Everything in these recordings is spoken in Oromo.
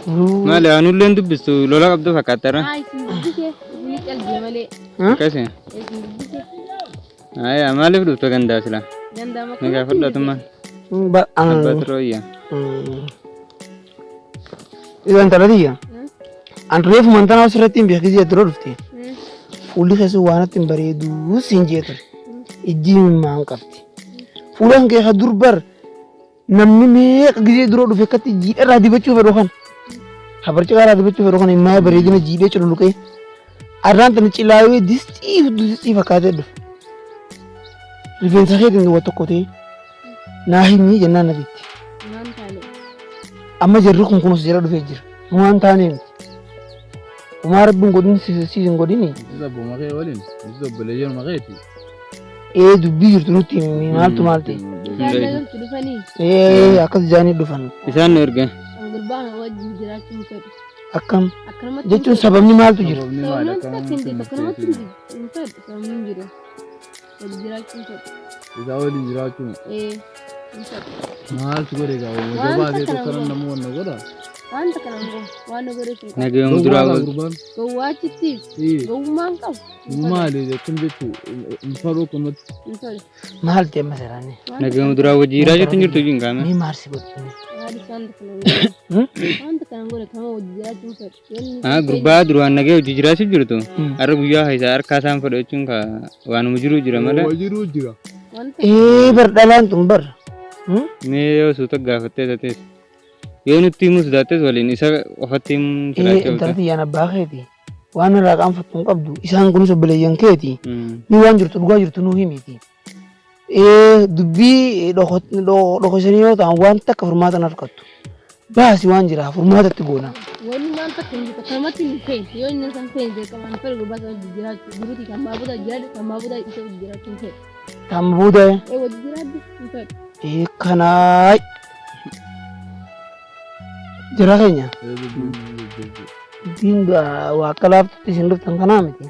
ما لا نقول دبستو لولا قبض فكاترة كاسي أي ما لي بدو تغندا سلا نجا فدا تما باترويا إذا أنت رديا أن ريف منتنا وسرتين بيحكي تروفتي فولي خسوا وانا تنبريدو سنجيتر الجيم ما انكفتي فولان كي حدور بر نمني ميق جزي درو فكتي جي رادي بچو فروخان خبرچ رادي بچو فروخان ما بريدنا جيده چلو لكاي أران تنچلاوي دستي فكاته دو ريفين سخيت إنه وتقطي ناهيني جنان نبيت أما جرّكم كنوس جرّا فيجر موان تاني وما ربنا قدين سيزن قديني إذا بوماغي ولين إذا بليجر مغيتي إيه دبير تنوتي مالتو مالتي إيه أكاد جاني دفن إسان نرجع أكم جتون سببني مالتو جر إذا ولي جراتون مال تقولي وجبا دي تكرم نمو النقطة أنت كلامه وأنا قريت نجيم دراغ قواتي قو ما نقول ما لي تنبتو مفروق مت مالتي مثلا نجيم دراغ جيراجة تنجر تجين كامل مي مارسي بس هذا سانت كلامه أنت كلامه كمان وجيرات مثلا غربا دروان نجيم جيراجة جرتو أرب يا هاي سار كاسام فرقتشون كا وانو مجرو جرا ماله مجرو جرا إيه بردالان تنبر ميو سوتك غافتة تاتيس يونو تيموس داتيس ولي نيسا وفتيم إيه انترتي أنا باخيتي وأنا راقام فتون قبضو إسان كنوس بليان كيتي نيوان جرتو دقوا جرتو نوهيميتي إيه دبي لو سنيو تان وان تك فرماتا نركتو بس وان جرا فرماتا تقولا وين ما أنت كلامه تنفين يوم نسان فين ده كمان فرق بس جيرات جروتي كم بابودا جيرات كم بابودا إيش جيرات تنفين كم بودا إيه وجيرات تنفين إيه كناي جراحnya dinda wakalaf tisinduf tangkanamiti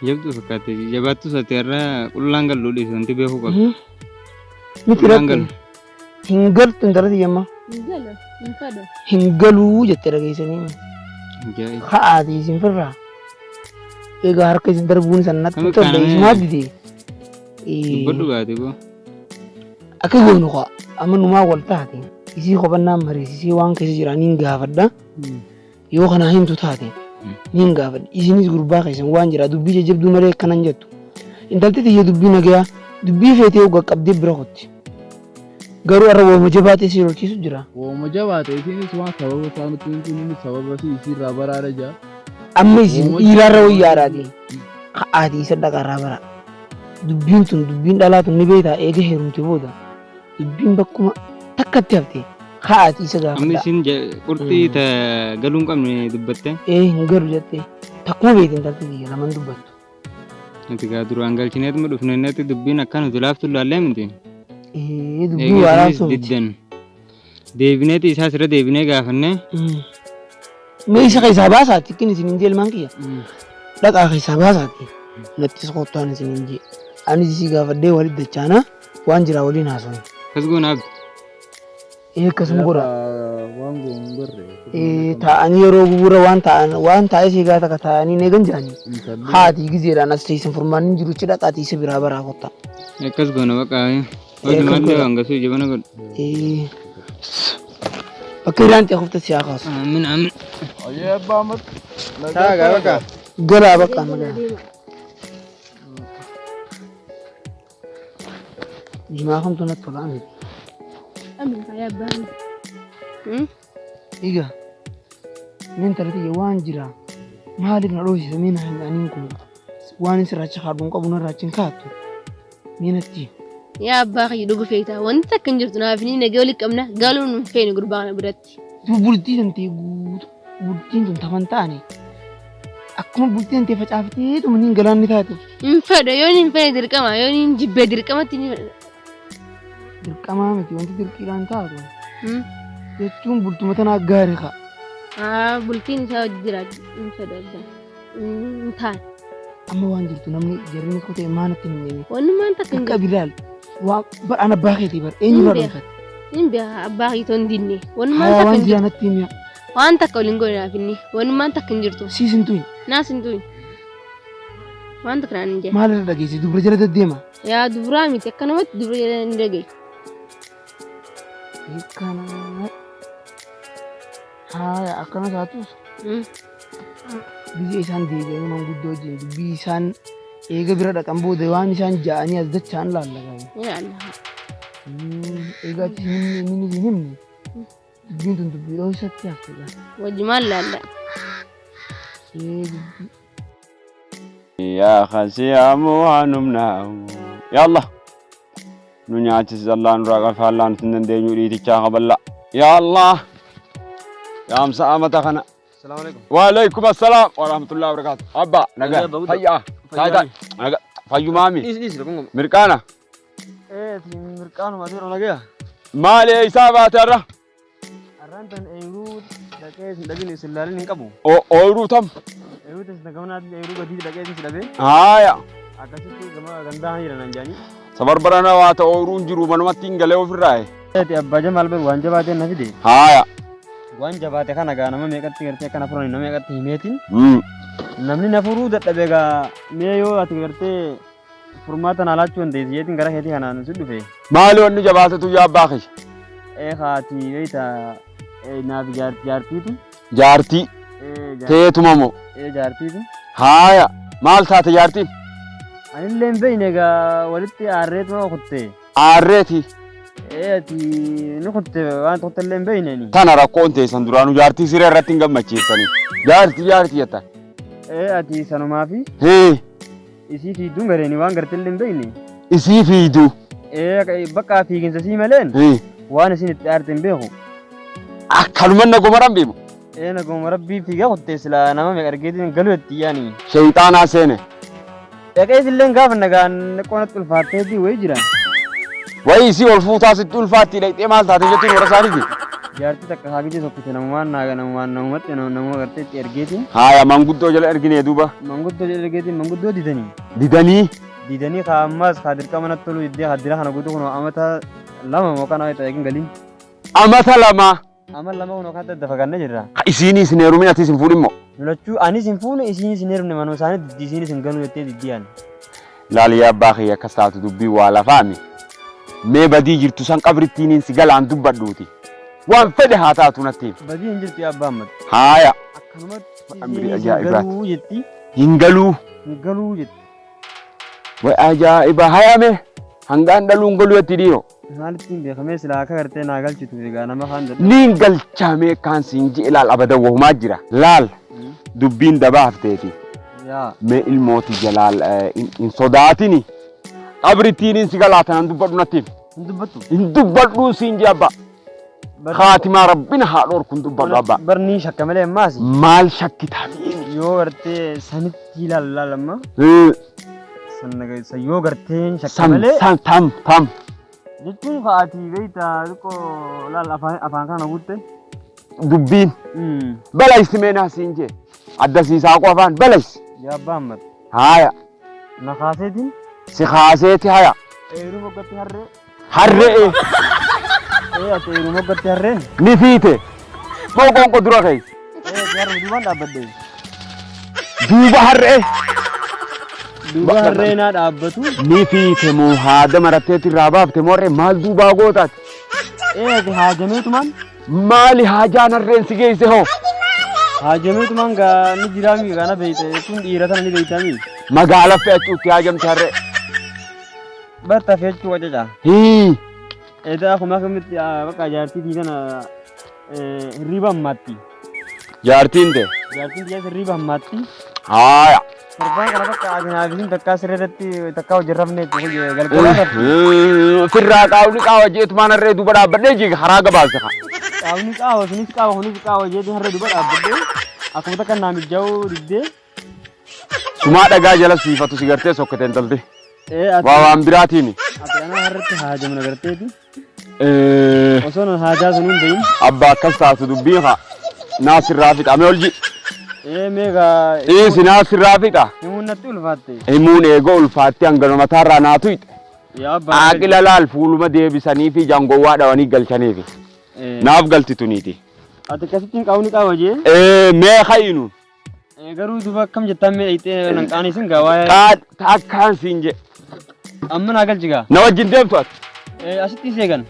jabtu fakate jabatu satera ulangal luli santi behu ko mitirangal hingal tundarati yamma hingalu jetera gaisani haadi sinfirra ega harka sindarbun sanat to ismadidi bodu gadi bo akagonu ko amanu ma waltaati isi khobanna marisi waan kesi jira ninga fadda yo kana hintu taate ninga fad isini gurba kaysan waan jira dubbi jabdu male kanan jettu intalti tiye dubbi nagaya dubbi fete uga qabdi birakhoti garu arabo mujabati sirol kisu jira wo mujabati isini suwa sababu taanu tuni sababu isi rabara raja amma isini irara yaradi qaadi sadaka rabara dubbin dalatun nibeta ege herumti boda dubbin bakkuma takkatti hafte haati isa gaafa amma isin qurxii ta galuun qabne dubbatte hingalu jette takkuma beetin talti laman dubbattu ati gaa duraan galchineet ma dhufneneeti dubbiin akkana tulaaftu laallee miti dubbii waraabsoo diddan deebineeti isaa sirra deebinee gaafanne mee isa keessaa baasaati kin isin hin jeelmaan kiyya dhaqaa keessaa baasaati nattis qottaan isin hin jee anis isii gaafadhee walit dachaana waan jiraa waliin haasofne kas goonaaf kasum gora wangu ngorre ta'ani yeroo gubura waan ta'e si gaata ka ta'ani ne ganjani haati gizeedhaan as teessan furmaan jiru ci dhaqaati isa biraa baraa kotta akkas goona baqa wajji malle wangasu jabana god bakka iraan ta'e qofta siyaa kaasu amin amin ayee baamat taaga baqa galaa baqa magaa jimaa kamtu natti tola amiti أمين يا بان إيجا من ترتي وان جرا ما هذي نروح زمينا هنانينكم وان سرعة خاربون قبنا راجين كاتو مينتي يا باقي دوغو فيتا وانت كنجرتنا فيني نقولك أمنا قالوا إنه فين قربانا براتي بولتي أنتي بولتي أنت ثمانتاني أكمل بولتي أنت فتحفتي ومنين قلان نتاتي فدا يونين فين دركما يونين جبه دركما تني dirqamaa miti wanti dirqiidhaan taatu jechuun bultuma tanaa gaarii ka bultiin isaa hojii jira hin sodaatan hin taane amma waan jirtu namni jarrinis kotee maanatti hin deeme wanni maan takka hin qabilaal waan ana baakeetii bar eenyu barreeffate Inni bihaa abbaa hiitoon dinne. Hayawaan jiyaanatti mi'a. Waan takka waliin godhinaaf inni. Wanumaan takka hin jirtu. Siisintuun. Naas hin tuyin. Waan takka naan hin jedhe. Maalirra dhageessi dubra jala deddeema. Yaa duburaa miti akkanumatti dubra jala hin dhageessu. Kana. Haa akkana taatus. Biyya isaan deebi'anii manguddoo wajjin dubbii isaan eega bira dhaqan booda waan isaan ja'anii as dachaan laallaqaa. Egaa inni hin himne dubbiin tun dubbii dho'isatti haftedha. Wajjumaan laalla. يا خسيام وهنمناه يلا نياتي زلان راغ فالان تندي نوري تشا خبلا يا الله يا امس امتخنا السلام عليكم. وعليكم السلام ورحمه الله وبركاته ابا نجا هيا هيا نجا فيو مامي إيش لكم؟ مركانا مركان ما تيرو نجا. مالي حسابات ترى أرانتن إيرود دكيس دكين سلالين كابو. او تم إيرود تسنكمنا إيرود بدي دكيس سلابه. هايا أكاسيتي كما غندا هيرا نجاني. صبر برنا وات اورون جرو منما تينغلو فراي تي أبا جمال بي وان جباتي نفيدي. هايا وان جباتي كنا غانا ما ميكاتي غرتي كنا فروني نميكاتي هيميتين. namni nafuruu dadhabe gaa mee yoo ati gartee furmaata naalaachuu hin deessiyeetiin gara keetii kanaan sun dhufe. maali wanni jabaatatu yaa abbaa Haati beeyta naaf jaartiitu. jaartii teetuma moo Jaartiitu. haaya maal taate jaartiin Anillee hin beeyne egaa walitti aarreetuma kutte. aarreeti Ati ni kutte waan tokkollee hin beeyneni. tana rakkoon teessan duraanuu jaartii siree irratti hin gammachiiftanii jaartii jettan Ati sanumaafi hee isii fiidduun gareeni waan garteellee hin beeyne. isii fiidu Bakka fiiginsa sii maleen waan isin itti aarte hin beeku. akkanuma nagumaran beemu Naguma rabbii fiigaa kuttee silaa nama meeqa argeetiin galuu itti yaani. shayxaanaa seene Dhaqee isillee gaafa nagaan qoonatti ulfaatteetii wayii jira. wayi isii ol fuutaa sitti ulfaatti dhaqxee maal taate jettuun warra isaaniiti Jaartii takka haagijee sokkite namumaan naaga namumatti namuma gartee itti ergeetiin. haaya manguddoo jala erginee duuba Manguddoo ergeetiin manguddoo didanii. didanii Kaa ammaas kaa dirqama natti tolu iddee haddira kana guutuu kun amata lama mookaan haa ta'e galiin. amata lama Ama lama kun kan dadda fagannee jirra. isiinis hin heerumin atis hin fuudhin moo Lachuu anis hin fuune isiinis hin heerumne manuma isaanii diddi isiinis hin galuu jettee diddiyaan. laaliyaa abbaa kiyya akkas taatu dubbii waa lafaami mee badii jirtu san qabrittiiniin si galaan dubbadhuuti waan fedhe haa taatu natti Badii hin jirtu abbaa ammad. haaya Akkanumatti Amri isiinis ajaa'ibaati. galuu jetti. hin galuu Hin galuu jetti. way ajaa'iba hayame hangaan dhaluun galuu jetti dhiiro Maalittiin beekamee silaa akka gartee naa galchitu egaa nama kaan dadha. niin galchaamee kaan siin ji ilaal abadan wahumaa jira laal dubbiin dabaafteeti Yaa. mee ilmooti jalaal hin sodaatini qabrittiiniin si galaatanan dubbadhu nattiin Hin dubbattu. hin dubbadhuu siin ji abba khaatimaa rabbina haa dhoorkun dubbadhu abba Barni shakka malee ammaasi. maal shakkitaanii Yoo gartee sanitti ilaallamma. San yoo gartee shakka sam malee. tam Jechuun fa'aatii beeyta xiqqoo laal afaan kana guutte. dubbiin balaysi meenaa siin jee addasiisaa qofaan balaysi Yaa abbaa ammad. haaya Na kaaseetiin. si kaaseeti haya Eeruu moggatti harree. harre'e Ati eeruu moggatti harreen. ni fiite moo qonqo dura ka'e Harree duubaan dhaabbadde. duuba harre'e Duuba harree naa dhaabbatu. ni fiite moo haada maratteetti irraa baafte moorree maal duubaa gootaati Ati haajameetumaan. maali haajaan harreen si geesse hoo Haajameetumaan gaa ni jiraami gaana beeyte kun dhiira tana ni beeytami. magaala fe'achuutti haajamte harree Barta feechuu wacaca. hii Edaa akkuma akkamitti bakka jaartii diidana hirriba hammaatti. jaartiin te Jaartiin diidas hirriba hammaatti. haaya Sirbaan kana bakka aadinaafisiin takkaa sirreetti takkaa hojii rafne galgalaa firraa qaawni qaawa jeetumaan harree duuba dhaabbadhee jiga haraa gabaase ka qaawni qaawa sunis qaawa kunis qaawa jeetiin harree duuba dhaabbadhee akkuma takka naamijjaa'uu diddee. sumaa dhagaa jala siifatu si gartee sokkateen talte Ati waan biraatiin anaa harratti haajamna garteeti. Osoo nan haajaa sun hin beeyin. abba akkas taatu dubbii haa naasirraa fixa mee olji Meegaa. si naasirraa fixa Himuun natti ulfaatte. himuun eegoo ulfaatti hangana mataarraa naatu hidhe Yaa abbaa. Aqila laal fuuluma deebisanii fi jangowwaa dhawanii galchaniifi. Naaf galti tuniiti. Ati akkasittiin qaawni qaawa jee? Mee hayinu. Garuu duba akkam jettaan mee dhayxee nanqaanii sin gaa waa'ee. Akkaan siin je. Amma naa galchi gaa. Na wajjin deemtu ati. Asitti seegan.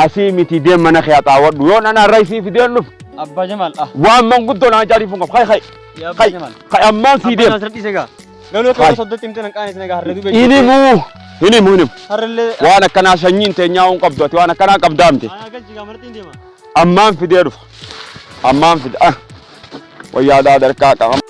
Asii miti deem mana kee xaawwadhu yoo nan har'a isii fideen dhufu. Abbaa Jamaal. Waan manguddoo naa jaarifuun qabu. Hay. Yaa abbaa Jamaal. Hay ammaan sii deem. Abbaa Nasratti seegaa. Galuu akka soddatti himte nanqaanii sin egaa harree dubee. Hinimu. Harrellee. Waan akkanaa sanyiin teenyaa hin qabdu ati waan akkanaa qabdaamte. Ana galchi gaa martiin deema. Ammaan fidee dhufa. Ammaan fida. Wayyaadaa darkaa qaba.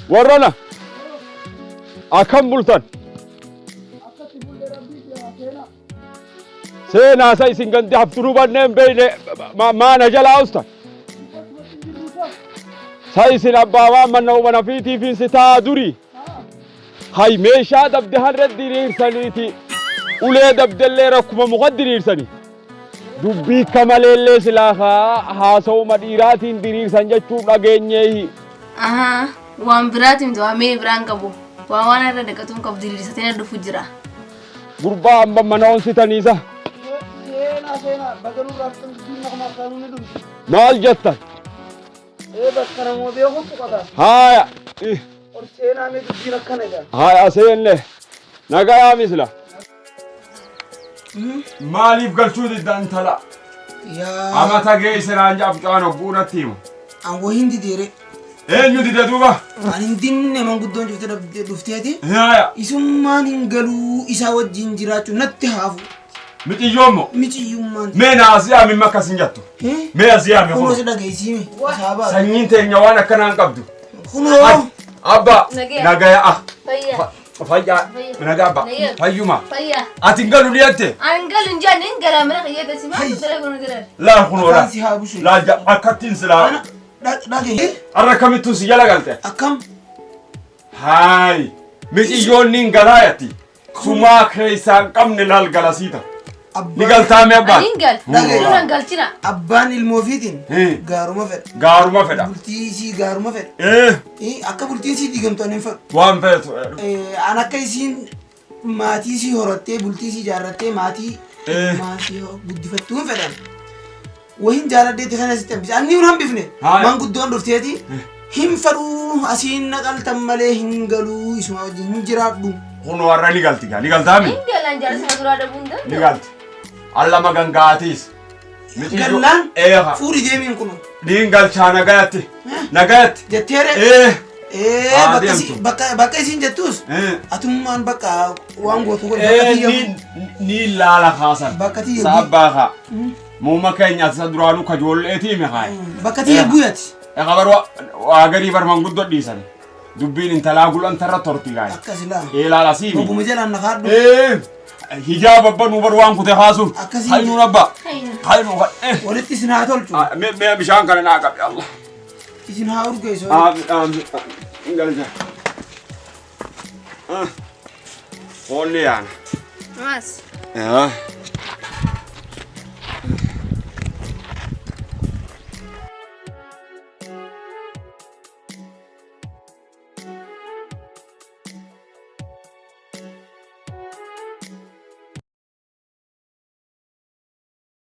Warrana akkam bultan seenaa isa isin ganti hafturuu banneen beeyne maana jalaa ustan sa isin abbaa waan manna umana fiitiifin sitaa durii hay meeshaa dabde harre diriirsaniiti ulee dabdellee rakkuma muka diriirsanii dubbii kamaleellee silaakaa haasa'uma dhiiraatiin diriirsan jechuu dhageenyeehi. Waan biraatiin tu amee biraan qabu. Waan irra dhaqatuun qabu diriirsatee dhufu jira. Gurbaa amma mana onsitaniisa. Seenaa bagaruu raaftan diina kana kaanuu ni dhumti. Maal jettan? Bakka namoo beeku tuqata. Haaya. Ol seenaa mee dubbiin akkana egaa. Haaya seenne. Nagayaa misla. Maaliif galchuu didda intala? Amata geessinaan jaabcaan ogguudhatti himu. Angoo hindi deere. Eenyu dida duuba? Ani dinne manguddoon jirte dhufteeti. Haaya. Isummaan hin galuu isaa wajjin jiraachuu natti haafu. Mixiyyoommo. Mixiyyummaan. Mee na asiyaami makkas hin jettu. Mee asiyaami kunoo si dhageessime. Sanyiin teenya waan akkanaan qabdu. Kunoo. Abba. Nagaya. Fayyaa. Fayyaa. Nagaa abba. Fayyuma. Fayyaa. Ati hin galu dhiyaatte? An galun jaan hin galaa mana qayyata si maa dara gono dara. Laa kunoo laa. Si haa busu. Laa akkattiin silaa. Dhagee. Arra kamittuu si jala galte? Akkam. Haay. Mixiyyoonni hin galaayatti. Sumaa keessaan qabne laal galasiita. Ni galtaame abbaan? Ani hin gal. Dhagee. Galchina. Abbaan ilmoo fiitiin gaaruma fedha. Gaaruma fedha. Bultii isii gaaruma fedha. Akka bultiin isii diigamtu ani hin fedhu. Waan feetu. An akka isiin maatii isii horattee bultii isii jaarrattee maatii guddifattuu hin fedhan. Wahin jaaladdeetti kana sitti hambise. Anni hin hambifne. Manguddoon dhufteeti. Hin fedhuu asiin naqaltan malee hin galuu isuma wajjin hin jiraadhu. Kun warra ni galti gaa. Ni galtaami? Hin galaan jaarsa duraa dhabuun danda'u. Ni galti. Allama gangaatiis. Gallaan fuudhi deemiin kun. Niin galchaa nagayatti. Nagayatti. Jetteere. Bakka isiin jettuus. Atummaan bakka waan gootu godhe. Niin laala kaasan. Bakka tiyya. Saabbaa kaa. Muumma keenya isa duraanuu kajoolleetii mihaay. Bakka tiyya bu'eeti. Egaa waa garii barman guddoo dhiisan. Dubbiin intalaa gulantarra torti gaay. Akkasila. Ilaala siimi. Obbuma jalaan na kaadhu. Hijaaba banuu bar waan kute haasuuf. Akkasii. Haynuu abba. Haynuu. Walitti isin haa tolchu. Mee bishaan kana naa qabe Allah. Isin haa urgeessu. Galja. Olli yaana. Mas. Ja.